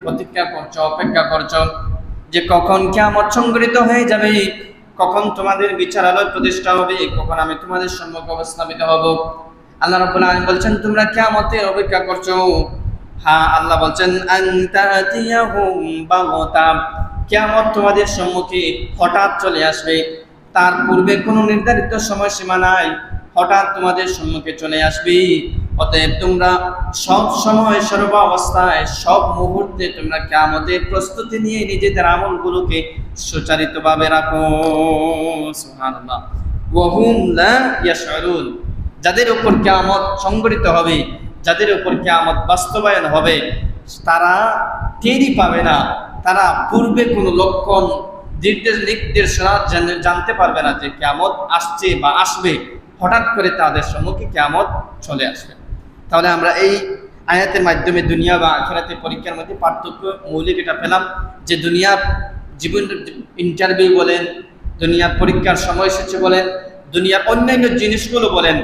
প্রতীক্ষা করছো, অপেক্ষা করছো যে কখন কিয়ামত সংঘটিত হয়ে যাবে, কখন তোমাদের বিচারালয় প্রতিষ্ঠা হবে, কখন আমি তোমাদের সম্মুখে অবস্থাপিত হব। আল্লাহ রাব্বুল আলামিন বলছেন তোমরা কিয়ামতের অপেক্ষা করছো। হ্যাঁ, আল্লাহ বলছেন আনতাতিয়াহুম বাগতা, কিয়ামত তোমাদের সম্মুখে হঠাৎ চলে আসবে, তার পূর্বে কোনো নির্ধারিত সময়সীমা নাই, হঠাৎ তোমাদের সম্মুখে চলে আসবে। অতএব তোমরা সব সময়, সর্ব অবস্থায়, সব মুহূর্তে তোমরা কিয়ামতের প্রস্তুতি নিয়ে নিজেদের আমলগুলোকে সুচারিতভাবে রাখো। সুবহানাল্লাহ। ওয়া হুম লা ইয়াশউরুন, যাদের উপর কিয়ামত সংঘটিত হবে, যাদের উপর কিয়ামত বাস্তবায়ন হবে, তারা টেরই পাবে না, তারা পূর্বে কোনো লক্ষণ নির্দেশনা জানতে পারবে না যে কিয়ামত আসছে বা আসবে। হঠাৎ করে তাদের সম্মুখে কিয়ামত চলে আসবে। তাহলে আমরা এই আয়াতের মাধ্যমে দুনিয়া বা আখিরাতের পরীক্ষার মধ্যে পার্থক্য মৌলিক এটা পেলাম যে দুনিয়ার জীবন ইন্টারভিউ বলেন, দুনিয়ার পরীক্ষার সময়সূচি বলেন, দুনিয়ার অন্যান্য জিনিসগুলো বলেন,